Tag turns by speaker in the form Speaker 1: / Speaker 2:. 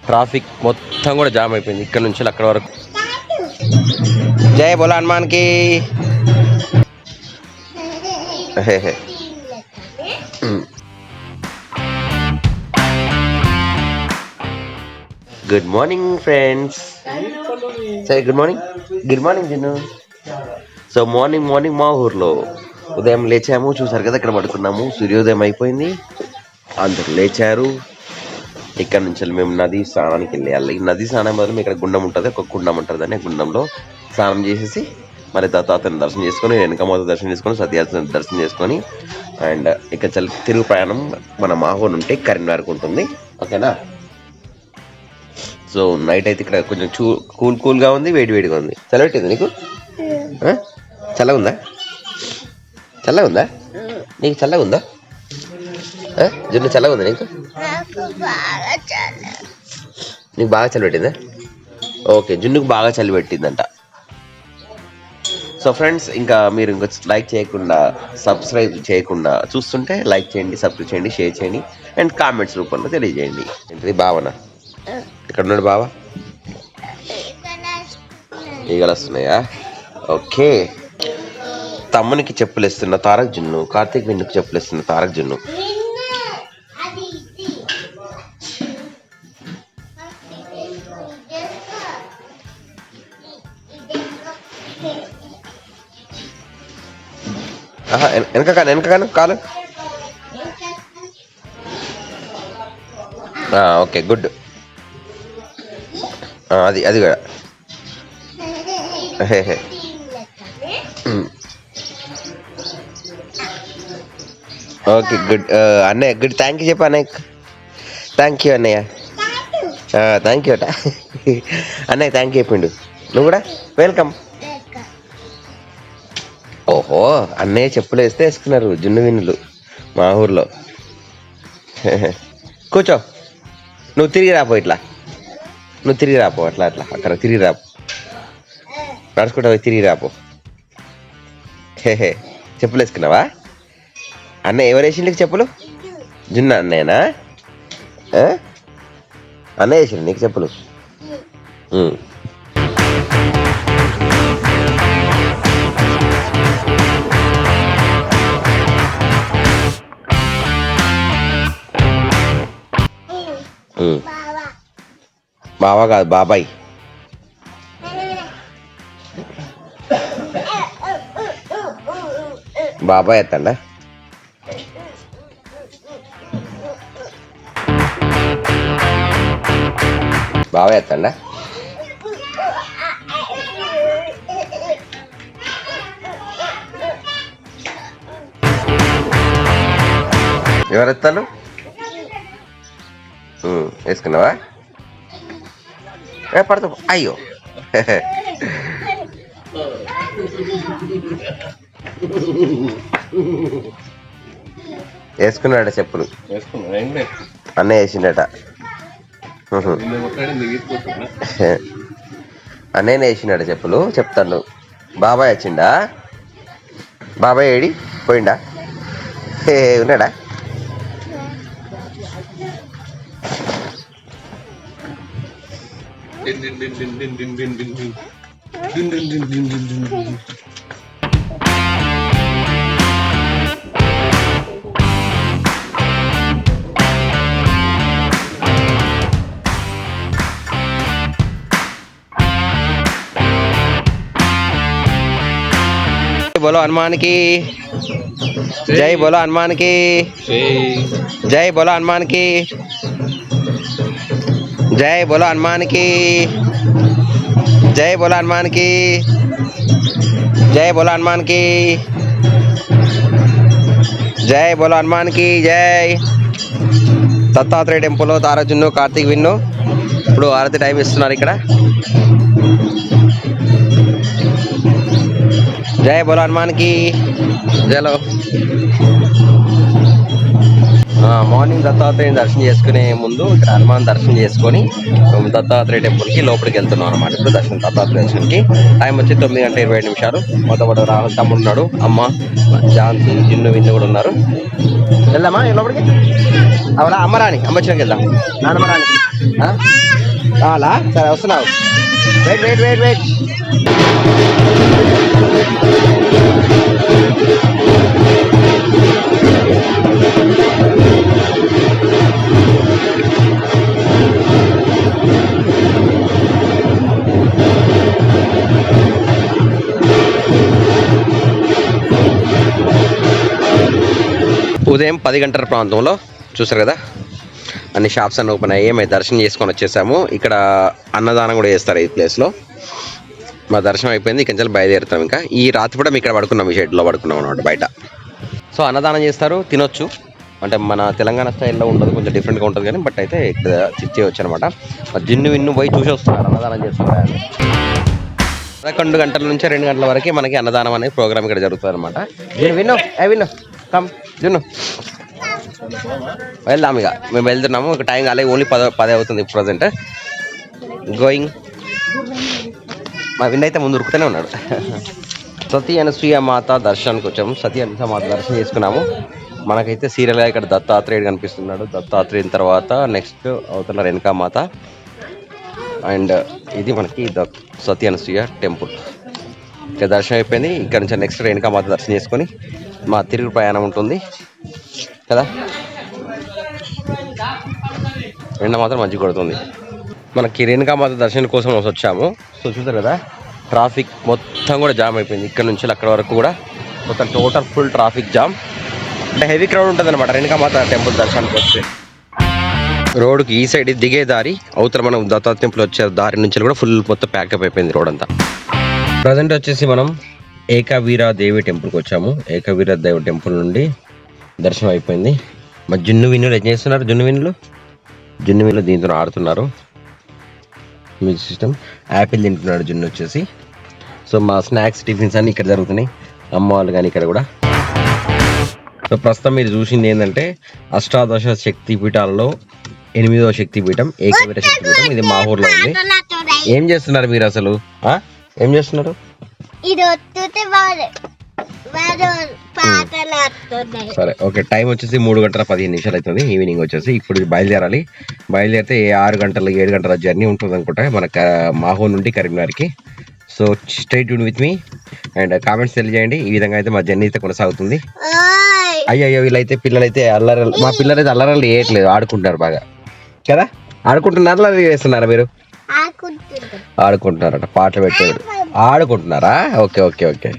Speaker 1: Traffic మొత్తం కూడా jam అయిపోయింది ఇక్కడ నుంచి అక్కడ వరకు. జై బోలో హనుమాన్కి. Good morning friends. సరే good morning. Good morning Jinnu. So morning మా ఊర్లో ఉదయం లేచాము, చూసారు కదా ఇక్కడ పడుకున్నాము. సూర్యోదయం అయిపోయింది, అందరు లేచారు. ఇక్కడ నుంచి మేము నది స్నానానికి వెళ్ళాలి. నది స్నానం బదులు ఇక్కడ గుండం ఉంటుంది, ఒక గుండం ఉంటుంది. అని గుండంలో స్నానం చేసేసి మరి తాతని దర్శనం చేసుకొని, వెనకమాత దర్శనం చేసుకొని, సత్యార్థి దర్శనం చేసుకొని, అండ్ ఇక్కడ తిరుగు ప్రయాణం మన మాహూర్ నుండి కరీంనగర్కి ఉంటుంది. ఓకేనా. సో నైట్ అయితే ఇక్కడ కొంచెం కూల్గా ఉంది, వేడిగా ఉంది. చల్లబెట్టింది నీకు? చల్లగా ఉందా? చల్లగా ఉందా నీకు? చల్లగా ఉందా జున్ను? చల్లగా ఉందా నీకు? నీకు బాగా చలి పెట్టిందా? ఓకే, జున్నుకు బాగా చలి పెట్టిందంట. సో ఫ్రెండ్స్, ఇంకా మీరు ఇంకా లైక్ చేయకుండా, సబ్స్క్రైబ్ చేయకుండా చూస్తుంటే లైక్ చేయండి, సబ్స్క్రైబ్ చేయండి, షేర్ చేయండి, అండ్ కామెంట్స్ రూపంలో తెలియజేయండి. ఏంటిది బావనా? ఇక్కడ ఉన్నాడు బావ. ఈగలు వస్తున్నాయా? ఓకే. తమ్మునికి చెప్పులు ఇస్తున్న తారక్ జున్ను, కార్తీక్ విన్నుకు చెప్పులు ఇస్తున్న తారక్ జున్ను. వెనక కాలు. Okay, good. అది కూడా. ఓకే, గుడ్ అన్నయ్య. గుడ్. థ్యాంక్ యూ చెప్పు అన్నయ్య. థ్యాంక్ యూ అన్నయ్య. థ్యాంక్ యూ అట అన్నయ్య. థ్యాంక్ యూ చెప్పిండు. నువ్వు కూడా వెల్కమ్. ఓహో, అన్నయ్య చెప్పులు వేసుకున్నారు జున్ను విన్నులు మా ఊర్లో. కూర్చో. నువ్వు తిరిగి రాపో, ఇట్లా నువ్వు తిరిగి రాపో, అట్లా అక్కడ తిరిగి రాపో, నడుచుకుంటా తిరిగి రాపో. చెప్పులు వేసుకున్నావా? అన్నయ్య ఎవరు వేసిండు చెప్పులు? జున్ను అన్నయ్యనా? అన్నయ్య వేసిండు నీకు చెప్పులు? బావా కాదు, బాబాయ్. బాబాయ్ ఎత్తండా? బాబాయ్ ఎత్తండా? ఎవరెత్తాను? వేసుకున్నావా? పడతా. అయ్యో, వేసుకున్నాడ చెప్పులు? అన్నయ్య వేసిండట. అన్నయ్యనే వేసిండట చెప్పులు. చెప్తాను. బాబాయ్ వచ్చిండా? బాబాయ్ ఏడి పోయిండా? ఉన్నాడా? बोलो हनुमान की जय, बोलो हनुमान की जय, बोलो हनुमान की जय, बोलो हनुमान की जय, बोलो हनुमान की जय, बोलो हनुमान की जय, बोलो हनुमान की जय. దత్తాత్రేయ టెంపుల్లో తారక్ జున్ను, కార్తీక్ విన్ను ఇప్పుడు ఆరతి టైం ఇస్తున్నారు ఇక్కడ. జై బోలో హనుమాన్కి జలో. మార్నింగ్ దత్తాత్రేయుని దర్శనం చేసుకునే ముందు ఇక్కడ హనుమాన్ దర్శనం చేసుకొని దత్తాత్రేయ టెంపుల్కి లోపలికి వెళ్తున్నాం అనమాట. ఇప్పుడు దత్తాత్రేయ దర్శనంకి టైం వచ్చి 9:27. మొత్తం రాహుల్ తమ్ముడు ఉన్నాడు, అమ్మ జాన్సీ, జిన్ను, విన్ను కూడా ఉన్నారు. వెళ్దామా లోపలికి? అవరా అమ్మ రాని, అమ్మ వచ్చినాక వెళ్దాం. నాన్నమ్మ రాని. కావాలా? సరే వస్తున్నావు. Wait wait wait wait. ఉదయం 10 గంటల ప్రాంతంలో చూసారు కదా, అన్ని షాప్స్ అన్నీ ఓపెన్ అయ్యాయి. మేము దర్శనం చేసుకొని వచ్చేసాము. ఇక్కడ అన్నదానం కూడా చేస్తారు ఈ ప్లేస్లో. మా దర్శనం అయిపోయింది, ఇక్కడి నుంచి బయలుదేరుతాం. ఇంకా ఈ రాత్రి కూడా మేము ఇక్కడ పడుకున్నాం, ఈ షెడ్లో పడుకున్నాం అన్నమాట బయట. సో అన్నదానం చేస్తారు, తినొచ్చు. అంటే మన తెలంగాణ స్టైల్లో ఉండదు, కొంచెం డిఫరెంట్గా ఉంటుంది కానీ బట్ అయితే ఇక్కడ చిచ్చేయచ్చు అనమాట. జిన్ను విన్ను పోయి చూసి వస్తున్నారు అన్నదానం చేస్తున్నారు. 11 గంటల నుంచి 2 గంటల వరకు మనకి అన్నదానం అనే ప్రోగ్రామ్ ఇక్కడ జరుగుతుంది అనమాట. విన్ను విన్ను కమ్ జున్ను వెళ్దాం. ఇక మేము వెళ్తున్నాము, ఒక టైం కాలేదు, ఓన్లీ 10 అవుతుంది ప్రజెంట్. గోయింగ్. మా విన్ అయితే ముందు ఉరుకుతూనే ఉన్నాడు. సతీ అనసూయ మాత దర్శనానికి వచ్చాము. సతీ అనసూయ మాత దర్శనం చేసుకున్నాము. మనకైతే సీరియల్గా ఇక్కడ దత్తాత్రేయుడు కనిపిస్తున్నాడు. దత్తాత్రేయుని తర్వాత నెక్స్ట్ అవతల రేణుకా మాత, అండ్ ఇది మనకి సతీ అనసూయ టెంపుల్. ఇక్కడ దర్శనం అయిపోయింది. ఇక్కడ నుంచి నెక్స్ట్ రేణుకా మాత దర్శనం చేసుకొని మా తిరుగు ప్రయాణం ఉంటుంది కదా. ఎండ మాత్రం మంచిగా కొడుతుంది. మనకి రేణుకా మాత దర్శనం కోసం వచ్చాము. సో చూసారు కదా, ట్రాఫిక్ మొత్తం కూడా జామ్ అయిపోయింది. ఇక్కడ నుంచి అక్కడ వరకు కూడా మొత్తం టోటల్ ఫుల్ ట్రాఫిక్ జామ్. అంటే హెవీ క్రౌడ్ ఉంటుంది అనమాట రేణుకా మాత టెంపుల్ దర్శనానికి వస్తే. రోడ్డుకి ఈ సైడ్ దిగే దారి, అవతల మనం దత్తా టెంపుల్ వచ్చే దారి నుంచి కూడా ఫుల్ మొత్తం ప్యాకప్ అయిపోయింది రోడ్ అంతా. ప్రజెంట్ వచ్చేసి మనం ఏకవీరాదేవి టెంపుల్కి వచ్చాము. ఏకవీరాదేవి టెంపుల్ నుండి దర్శనం అయిపోయింది. మా జున్ను విన్నులు ఏం చేస్తున్నారు? జున్ను విన్నులు దీంతో ఆడుతున్నారు. Music system. యాపిల్ తింటున్నాడు జున్ను వచ్చేసి. సో మా స్నాక్స్ టిఫిన్స్ అన్నీ ఇక్కడ జరుగుతున్నాయి, అమ్మ వాళ్ళు కానీ ఇక్కడ కూడా. సో ప్రస్తుతం మీరు చూసింది ఏంటంటే అష్టాదశ శక్తి పీఠాలలో 8వ శక్తిపీఠం ఏకవీర శక్తిపీఠం. ఇది మాహూర్లో ఉంది. ఏం చేస్తున్నారు మీరు అసలు? ఏం చేస్తున్నారు? సరే ఓకే. టైం వచ్చేసి 3:15 అవుతుంది. ఈవినింగ్ వచ్చేసి ఇప్పుడు బయలుదేరాలి. బయలుదేరితే 6 గంటల 7 గంటల జర్నీ ఉంటుంది అనుకుంటా మన మాహూర్ నుండి కరీంనగర్కి. So stay tune with me and comments తెలియజేయండి. ఈ విధంగా అయితే మా జర్నీ అయితే కొనసాగుతుంది. అయ్యో వీళ్ళైతే పిల్లలైతే మా పిల్లలైతే అల్లరలు వేయట్లేదు, ఆడుకుంటున్నారు బాగా కదా. ఆడుకుంటున్నారు, అల్లరి చేస్తున్నారా మీరు? ఆడుకుంటున్నారట, పాటలు పెట్టేవారు ఆడుకుంటున్నారా? Okay okay okay.